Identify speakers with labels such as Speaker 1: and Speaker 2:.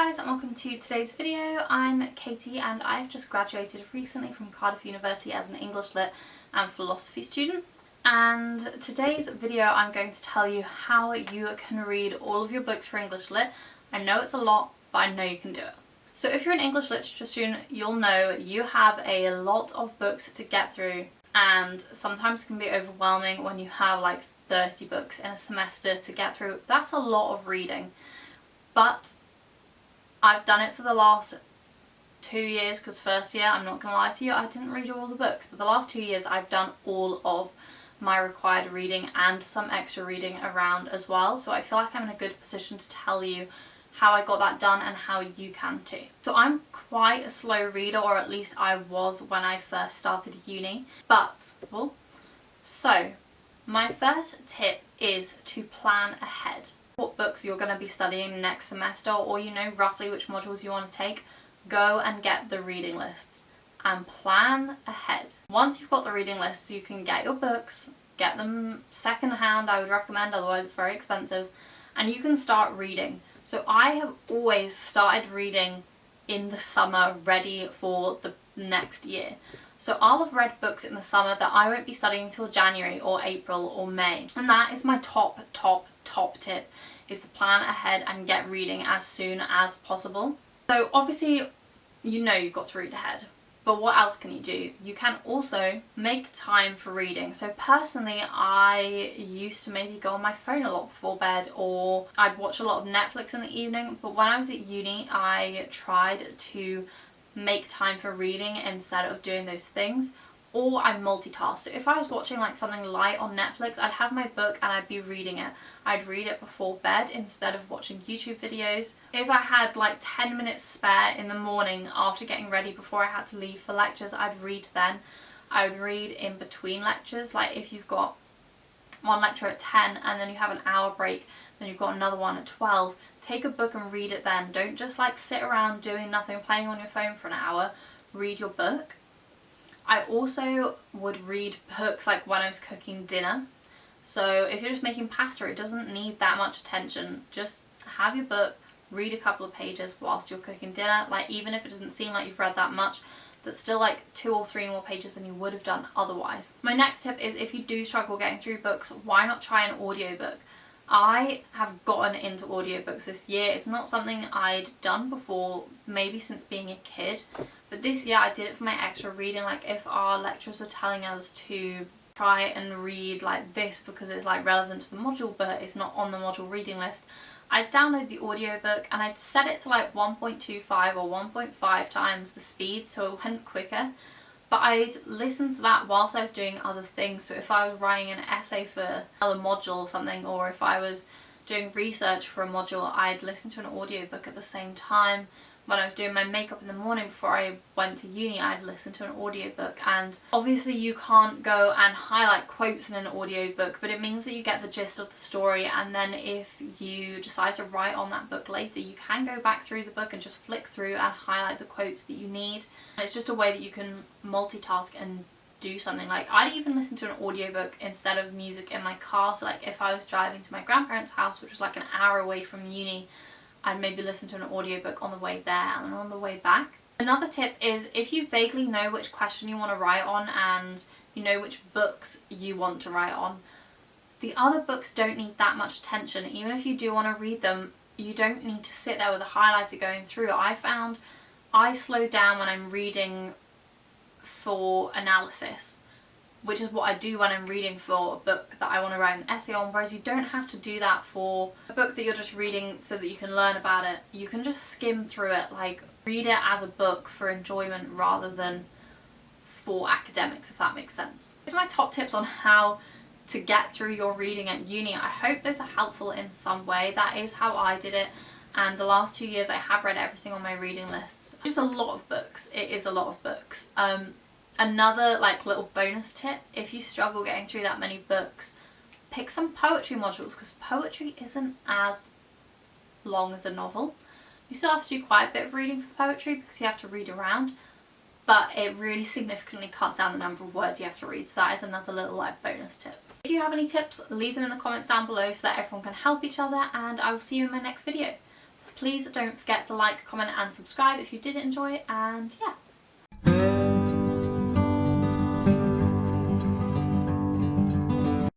Speaker 1: guys and welcome to today's video. I'm Katie and I've just graduated recently from Cardiff University as an English Lit and Philosophy student. And today's video I'm going to tell you how you can read all of your books for English Lit. I know it's a lot, but I know you can do it. So if you're an English literature student, you'll know you have a lot of books to get through, and sometimes it can be overwhelming when you have like 30 books in a semester to get through. That's a lot of reading. But I've done it for the last 2 years, because first year, I'm not going to lie to you, I didn't read all the books, but the last 2 years I've done all of my required reading and some extra reading around as well, so I feel like I'm in a good position to tell you how I got that done and how you can too. So I'm quite a slow reader, or at least I was when I first started uni, so my first tip is to plan ahead. What books you're going to be studying next semester, or you know roughly which modules you want to take, go and get the reading lists and plan ahead. Once you've got the reading lists, you can get your books, get them second hand, I would recommend, otherwise it's very expensive, and you can start reading. So I have always started reading in the summer, ready for the next year. So I'll have read books in the summer that I won't be studying until January or April or May. And that is my top tip, is to plan ahead and get reading as soon as possible. So obviously you know you've got to read ahead, but what else can you do? You can also make time for reading. So personally, I used to maybe go on my phone a lot before bed, or I'd watch a lot of Netflix in the evening, but when I was at uni I tried to make time for reading instead of doing those things, or I multitask. So if I was watching like something light on Netflix, I'd have my book and I'd be reading it. I'd read it before bed instead of watching YouTube videos. If I had like 10 minutes spare in the morning after getting ready before I had to leave for lectures, I'd read then. I would read in between lectures, like if you've got one lecture at 10 and then you have an hour break, then you've got another one at 12. Take a book and read it then. Don't just like sit around doing nothing, playing on your phone for an hour. Read your book. I also would read books like when I was cooking dinner. So if you're just making pasta, it doesn't need that much attention. Just have your book, read a couple of pages whilst you're cooking dinner. Like even if it doesn't seem like you've read that much, that's still like 2 or 3 more pages than you would have done otherwise. My next tip is, if you do struggle getting through books, why not try an audiobook? I have gotten into audiobooks this year. It's not something I'd done before, maybe since being a kid, but this year I did it for my extra reading. Like if our lecturers were telling us to try and read like this because it's like relevant to the module but it's not on the module reading list, I'd download the audiobook and I'd set it to like 1.25 or 1.5 times the speed so it went quicker. But I'd listen to that whilst I was doing other things. So if I was writing an essay for another module or something, or if I was doing research for a module, I'd listen to an audiobook at the same time. When I was doing my makeup in the morning before I went to uni, I'd listen to an audiobook. And obviously you can't go and highlight quotes in an audiobook, but it means that you get the gist of the story, and then if you decide to write on that book later, you can go back through the book and just flick through and highlight the quotes that you need. And it's just a way that you can multitask and do something. Like I'd even listen to an audiobook instead of music in my car. So like if I was driving to my grandparents' house, which was like an hour away from uni, I'd maybe listen to an audiobook on the way there and on the way back. Another tip is, if you vaguely know which question you want to write on and you know which books you want to write on, the other books don't need that much attention. Even if you do want to read them, you don't need to sit there with a highlighter going through. I found I slow down when I'm reading for analysis, which is what I do when I'm reading for a book that I want to write an essay on, whereas you don't have to do that for a book that you're just reading so that you can learn about it. You can just skim through it, like read it as a book for enjoyment rather than for academics, if that makes sense. These are my top tips on how to get through your reading at uni. I hope those are helpful in some way. That is how I did it, and the last 2 years I have read everything on my reading lists. Just a lot of books. It is a lot of books. Another like little bonus tip, if you struggle getting through that many books, pick some poetry modules, because poetry isn't as long as a novel. You still have to do quite a bit of reading for poetry because you have to read around, but it really significantly cuts down the number of words you have to read, so that is another little like bonus tip. If you have any tips, leave them in the comments down below so that everyone can help each other, and I will see you in my next video. Please don't forget to like, comment and subscribe if you did enjoy, and yeah,